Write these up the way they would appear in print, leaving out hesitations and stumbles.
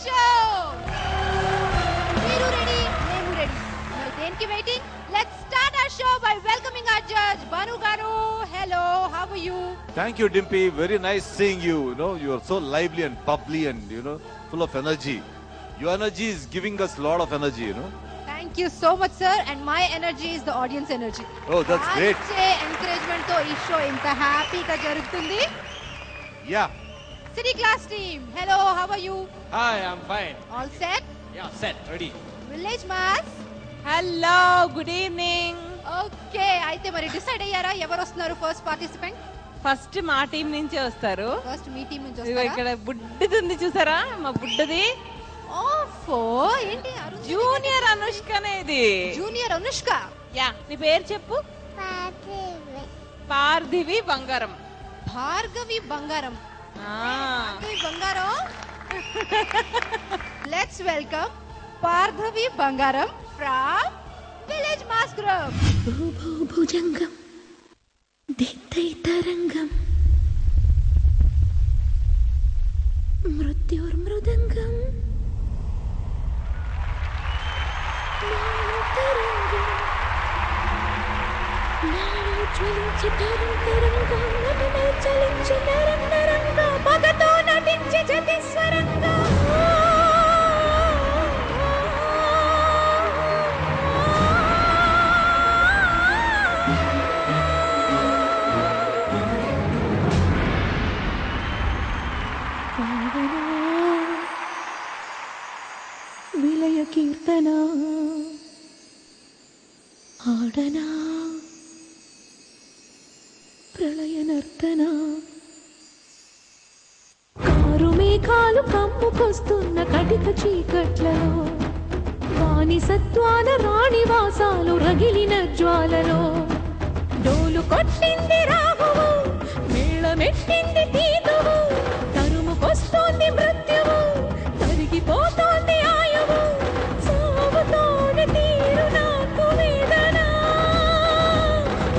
show. Meeru ready, nemu ready. మరి దేనికి waiting? Let's start our show by welcoming our judge, Banu Garu. Hello, how are you? Thank you, Dimpy. Very nice seeing you. You know, you are so lively and bubbly and, full of energy. Your energy is giving us a lot of energy, Thank you so much, sir. And my energy is the audience energy. Oh, that's great. Encouragement తో ఈ show ఇంత హ్యాపీగా జరుగుతుంది. Yeah. City class team. Hello, how are you? Hi, I'm fine. All set? Yeah, set, ready. Village mass. Hello good evening. Okay, అయితే మరి decide అయ్యారా ఎవరు వస్తున్నారు ఫస్ట్ పార్టిసిపెంట్? ఫస్ట్ మా టీం నుంచి వస్తారు. ఫస్ట్ మీ టీం నుంచి ఇదిగో వస్తారా? ఇక్కడ బుడ్డది ఉంది చూసారా, మా బుడ్డది. ఓఫో, ఏంటి జూనియర్ అనుష్కనే ఇది. జూనియర్ అనుష్క. యా, నీ పేరు చెప్పు. పార్థివి బంగారం. భార్గవి బంగారం. భార్గవి బంగారం. లెట్స్ వెల్కమ్ పార్థవి బంగారం from village mass group. Bhujangam దిత్తైతరంగం మృత్యుర్మృదంగం నాలో జ్వలించి తరంగరంగా నన్ను చలించి నరంగరంగా పగతో నటించి జతిస్వరంగా విలయ కీర్తన ఆడనా ప్రళయ నర్తన కారు మేఘాలు కమ్ముకొస్తున్న కటిక చీకట్లలో వాణి సత్వాల రాణివాసాలు రగిలిన జ్వాలలో డోలు కొట్టింది రాహువు మేళమెట్టింది తీతువు తరుముకొస్తోంది మృత్యువు తరిగిపోతోంది ఆయువు సాగుతోంది తీరు నాకు వేదన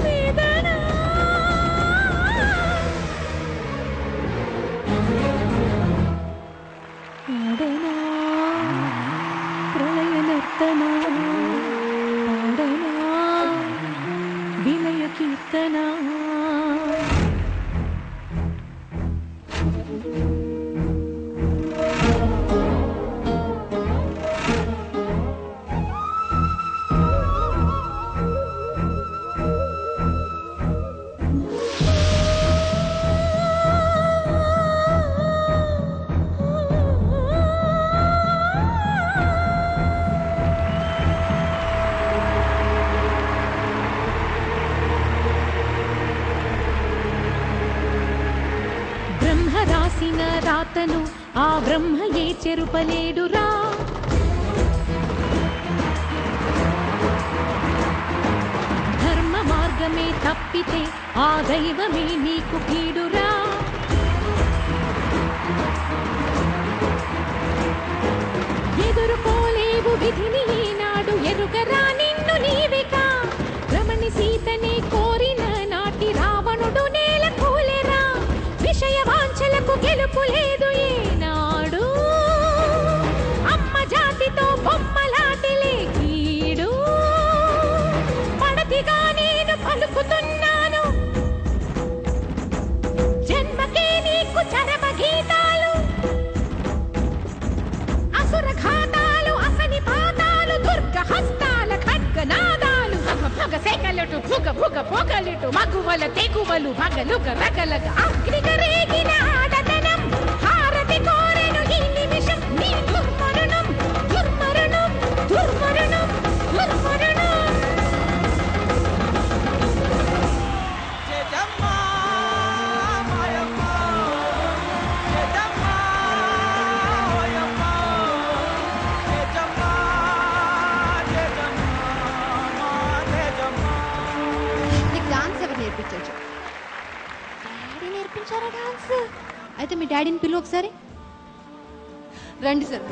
వేదన ఆడనా ప్రళయ నర్తన ఆడనా విలయ కీర్తన రాసిన రాతను ఆ బ్రహ్మ ఏ చెరుపలేడురా ధర్మ మార్గమే తప్పితే ఆ దైవమే నీకు కీడురా ఎదుర్కోలేవు విధిని ఈనాడు ఎరుగరా నిన్ను నీవిగా రమణి సీతని కోరిన నాటి రావణుడు నేల కూలెరా విషయ వాంఛలకు గెలుపు లేదు ఏనాడు అమ్మ జాతితో బొమ్మలాటిలే కీడు పడతిగా నేను పలుకుతున్నాను జన్మకే నీకు చరమ గీతాలు అసుర ఘాతాలు అసని పాతాలు దుర్గ హస్తాల ఖడ్గనాదాలు భగ సెకలటు భుగ భుగ పొగలిటు మగువల తెగువలు భగలుగ రగలగ అగ్నిగ రేగిన ఆడతనం హారతి కోరెను ఈ నిమిషం నీ దుర్మరణం దుర్మరణం దుర్మరణం దుర్మరణం అయితే మీ డాడీని పిలువు ఒకసారి. రండి సార్.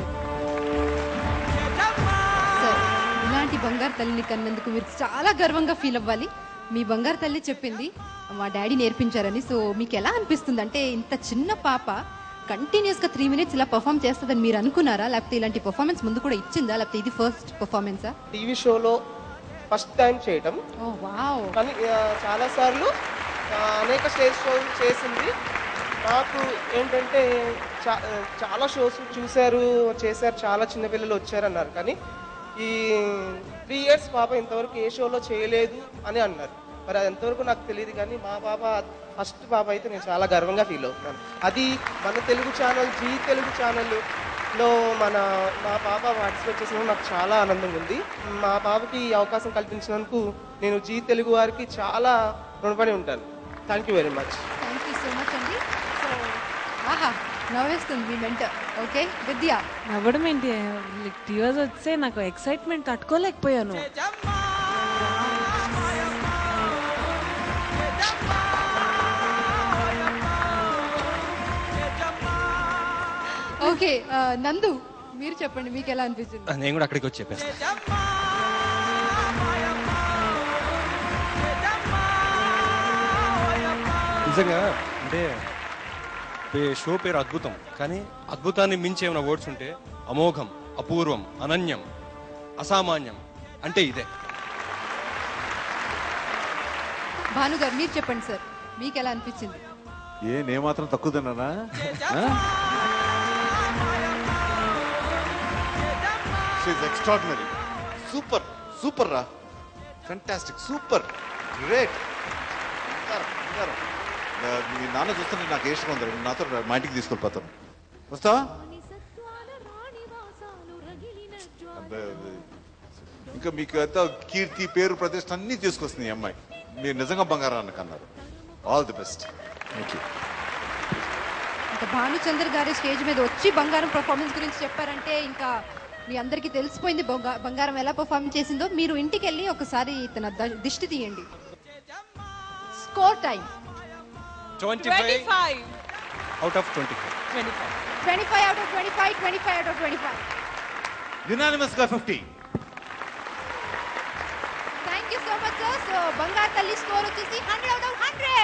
సార్, ఇలాంటి బంగారు తల్లిని కన్నందుకు మీరు చాలా గర్వంగా ఫీల్ అవ్వాలి. మీ బంగారు తల్లి చెప్పింది మా డాడీ నేర్పించారని. సో మీకు ఎలా అనిపిస్తుంది అంటే ఇంత చిన్న పాప కంటిన్యూస్ గా 3 minutes ఇలా పర్ఫామ్ చేస్తుందని మీరు అనుకున్నారా, లేకపోతే ఇలాంటి పర్ఫార్మెన్స్ ముందు కూడా ఇచ్చిందా, లేకపోతే ఇది ఫస్ట్ పర్ఫార్మెన్సా? టీవీ షోలో ఫస్ట్ టైం చేయటం, ఓ వావ్. కానీ చాలా సార్లు అనేక స్టేజ్ షోలు చేసింది. నాకు ఏంటంటే చాలా షోస్ చేశారు, చాలా చిన్నపిల్లలు వచ్చారన్నారు. కానీ ఈ 3 years పాప ఇంతవరకు ఏ షోలో చేయలేదు అని అన్నారు. మరి అది ఎంతవరకు నాకు తెలియదు, కానీ మా పాప ఫస్ట్ పాప అయితే నేను చాలా గర్వంగా ఫీల్ అవుతున్నాను. అది మన తెలుగు ఛానల్, జీ తెలుగు ఛానల్లో మా పాప పార్టిసిపేట్ చేసినందుకు నాకు చాలా ఆనందంగా ఉంది. మా పాపకి ఈ అవకాశం కల్పించినందుకు నేను జీ తెలుగు వారికి చాలా రుణపడి ఉంటాను. Thank you very much. Thank you so much అండి. సో ఆహా నవ్వేస్తుంది మీ మెంటర్. ఓకే విద్య. నవ్వడం ఏంటి, టీవర్స్ వస్తే నాకు ఎక్సైట్మెంట్ తట్టుకోలేకపోయాను. ఓకే నందు మీరు చెప్పండి, మీకు ఎలా అనిపించింది? నేను కూడా అక్కడికి వచ్చి చెప్పేస్తాను. నిజంగా అంటే షో పేరు అద్భుతం, కానీ అద్భుతాన్ని మించి ఏమైనా వర్డ్స్ ఉంటే అమోఘం, అపూర్వం, అనన్యం, అసామాన్యం అంటే ఇదే. భానుగారు మీరు చెప్పండి సార్, మీకు ఎలా అనిపించింది? నేను మాత్రం తక్కువ తిన్నానా? ఎక్స్ట్రాడినరీ, సూపర్ సూపర్ రా, ఫెంటాస్టిక్, సూపర్, గ్రేట్. మీ నాన్న చూస్తే నాకు ఇష్టం ఉంది, నాతో మా ఇంటికి తీసుకెళ్ళిపోతాను. వస్తావా? ఇంకా మీకు అంతా కీర్తి, పేరు, ప్రతిష్ట అన్ని తీసుకొస్తుంది ఈ అమ్మాయి. మీరు నిజంగా బంగారాన్ని కన్నారు. All the best. Thank you. ఇంకా భానుచందర్ గారి స్టేజ్ మీద వచ్చి బంగారం పర్ఫార్మెన్స్ గురించి చెప్పారంటే ఇంకా మీ అందరికీ తెలిసిపోయింది బంగారం ఎలా పర్ఫార్మ్ చేసిందో. మీరు ఇంటికి వెళ్ళి ఒకసారి తన దిష్టి తీయండి. Score time 25 out of 25. 25 out of 25, 25 out of 25. Unanimous గా 50. Thank you so much sir. So బంగారు తల్లి స్కోర్ వచ్చేసి 100 out of 100.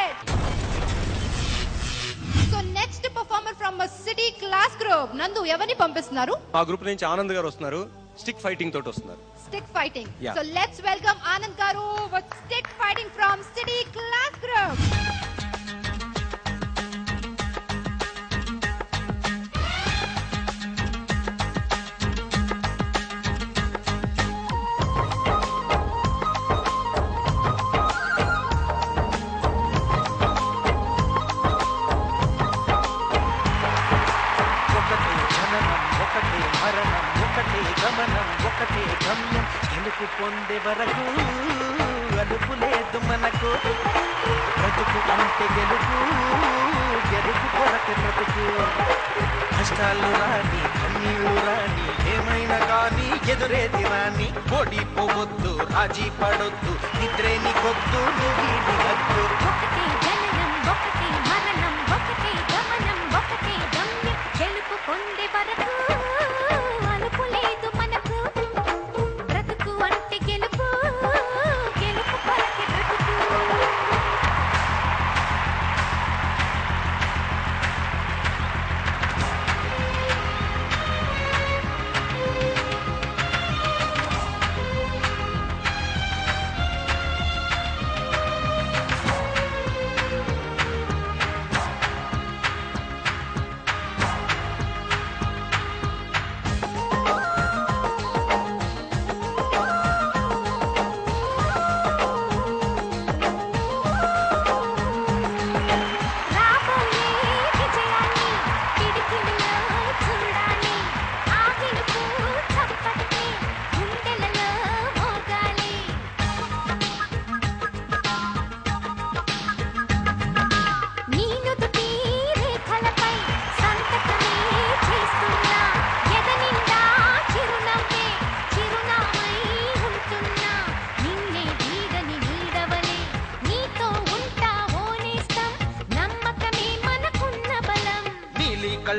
So next performer from city class group. నందు ఎవరిని పంపిస్తున్నారు? ఆ గ్రూప్ నుంచి ఆనంద్ గారు వస్తున్నారు, స్టిక్ ఫైటింగ్ తోటి వస్తున్నారు. Stick fighting. Yeah. So let's welcome Anand garu with stick fighting from city class group. ఒకటే మరణం, ఒకటే గమనం, ఒకటే గమ్యం. గెలుపు పొందే వరకు అదుపు లేదు మనకు. బ్రతుకు అంటే గెలుపు, గెలుపు కొరకే బ్రతుకు. కష్టాలు రాని, కన్నీళ్లు రాని, ఏమైనా కానీ ఎదురేది రాని. ఓడిపోవద్దు, రాజీ పడొద్దు, నిద్రేని కొద్దు, నువ్వు వద్దు. ఒకటే జననం, ఒకటే మరణం, ఒకటే గమనం, ఒకటే గమ్యం. గెలుపు పొందే వరకు అలుపు లేదు మనకు. బ్రతుకు అంటే గెలుపు, గెలుపు కొరకే బ్రతుకు.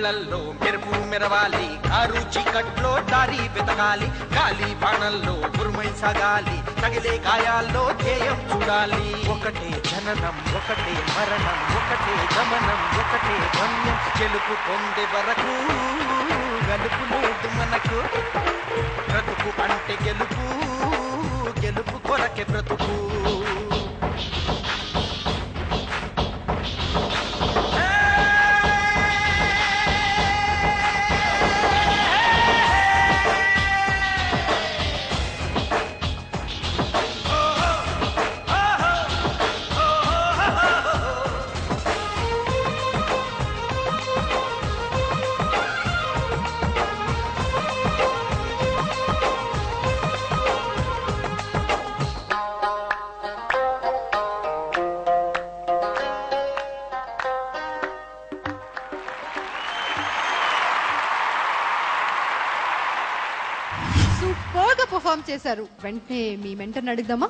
కళ్ళల్లో మెరుపు మెరవాలి, కారు చీకట్లో దారి వెతకాలి, గాలి బాణల్లో ఉరుమై సాగాలి, తగిలే గాయాల్లో ధ్యేయం చూడాలి. ఒకటే జననం ఒకటే మరణం ఒకటే గమనం ఒకటే గమ్యం, గెలుపు పొందే వరకు గలుపు లేదు మనకు. బ్రతుకు అంటే గెలుపు, గెలుపు కొరకే బ్రతుకు. సూపర్ గా పర్ఫామ్ చేశారు. వెంటనే మీ మెంటర్ని అడుగుదామా?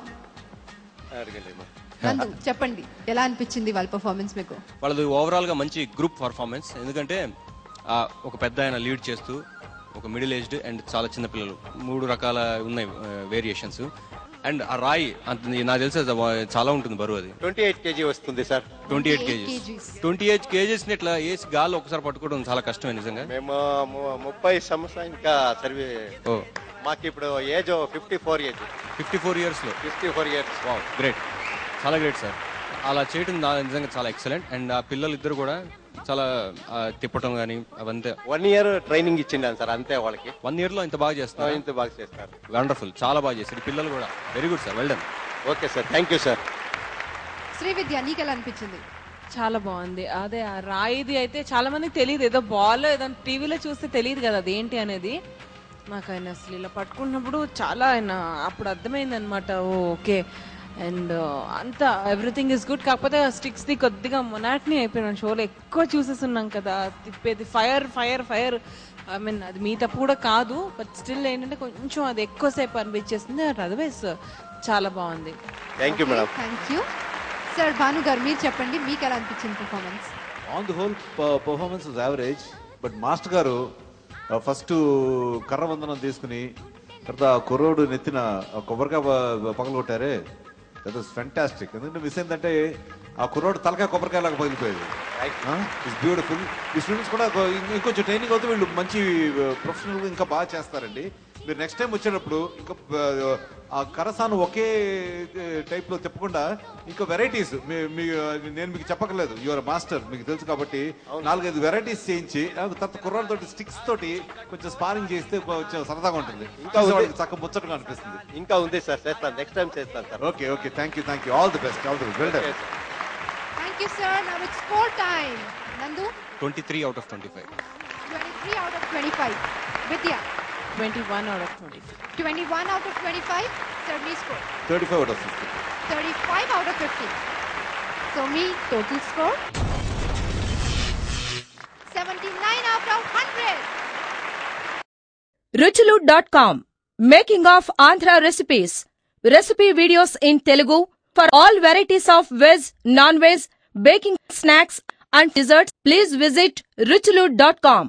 నందు చెప్పండి, ఎలా అనిపించింది వాళ్ళ పర్ఫార్మెన్స్ మీకు? వాళ్ళది ఓవరాల్ గా మంచి గ్రూప్ పర్ఫార్మెన్స్. ఎందుకంటే ఒక పెద్ద ఆయన లీడ్ చేస్తూ, ఒక మిడిల్ ఏజ్డ్ అండ్ చాలా చిన్న పిల్లలు, 3 రకాల ఉన్నాయి వేరియేషన్స్. అండ్ ఆ రాయి నాకు తెలిసి చాలా ఉంటుంది బరువు. అది 28 kg వస్తుంది సార్. 28 kgs. 28 kgs ని ఇట్లా వేసి గాల్లో ఒకసారి పట్టుకోవడం చాలా కష్టమే నిజంగా. మేము 30 సంవత్సరాలు ఇంకా సర్వే. మాకు ఇప్పుడు ఏజ్ 54 ఏజ్. 54 years లో 54 years. వావ్, గ్రేట్, చాలా గ్రేట్ సార్. అలా చేయడం నిజంగా చాలా ఎక్సలెంట్. అండ్ ఆ పిల్లలు ఇద్దరు కూడా చాలా తిప్పటం కానీ అవంతే. 1 year ట్రైనింగ్ ఇచ్చిండాను సార్, అంతే వాళ్ళకి. 1 year లో ఇంత బాగా చేస్తారు. ఇంత బాగా చేస్తారు. వండర్ఫుల్, చాలా బాగా చేస్తారు పిల్లలు కూడా. Very good sir, well done. Okay sir, thank you sir. Srividya, నీకు ఎలా అనిపించింది? చాలా బాగుంది. అదే ఆ రాయిది అయితే చాలా మందికి తెలియదు, ఏదో బాల్ ఏదో టీవీలో చూస్తే తెలియదు కదా అదేంటి అనేది. నాకు ఆయన అసలు ఇలా పట్టుకున్నప్పుడు చాలా ఆయన అప్పుడు అర్థమైంది అనమాట. ఓకే, అండ్ అంతా ఎవ్రీథింగ్ ఇస్ గుడ్. కాకపోతే స్టిక్స్ ది కొద్దిగా మొనాట్ని అయిపోయినాను. షోలో ఎక్కువ చూసేస్తున్నాం కదా, తిప్పేది fire fire fire. I mean అది మీ తప్పు కూడా కాదు, బట్ స్టిల్ ఏంటంటే కొంచెం అది ఎక్కువసేపు అనిపించేస్తుంది. అదర్వైజ్ చాలా బాగుంది. Thank you madam. Thank you sir. Bhanu garu మీరు చెప్పండి, మీకు ఎలా అనిపించింది performance? On the whole performance was average. But master garu first కర్ర వందనం తీసుకుని తర్వాత కుర్రోడు నెత్తిన కొబ్బరికాయ పగలగొట్టారే, దట్ వాస్ ఫెంటాస్టిక్. ఎందుకంటే మిస్ ఏంటంటే ఆ కుర్రోడు తలకాయ కొబ్బరికాయ లాగా పగిలిపోయేది. It's beautiful. ఈ స్టూడెంట్స్ కూడా ఇంకొంచెం ట్రైనింగ్ అవుతే వీళ్ళు మంచి ప్రొఫెషనల్ ఇంకా బాగా చేస్తారండి. మీరు నెక్స్ట్ టైం వచ్చేటప్పుడు ఇంకా ఆ కరసాను ఒకే టైప్ లో తిప్పకుండా ఇంకా వెరైటీస్ నేను మీకు చెప్పకలేదు, యువర్ మాస్టర్, మీకు తెలుసు కాబట్టి 4-5 వెరైటీస్ చేయించి తర్వాత కుర్రాలతోటి స్టిక్స్ తోటి కొంచెం స్పారింగ్ చేస్తే కొంచెం సరదాగా ఉంటుంది. ఇంకా చక్కగా ముచ్చటగా అనిపిస్తుంది. ఇంకా ఉంది సార్, చేస్తాను, నెక్స్ట్ టైం చేస్తాను sir. Okay okay, thank you, all the best, all the well done. Thank you sir. Now it's score time. నందు 23 out of 25. 23 out of 25. Vidya 21 out of 25. 21 out of 25. Sir, me score 35 out of 50. 35 out of 50. So me total score 79 out of 100. Ruchulu.com, making of Andhra recipes. Recipe videos in Telugu for all varieties of veg, non-veg, baking snacks and desserts. Please visit Ruchulu.com.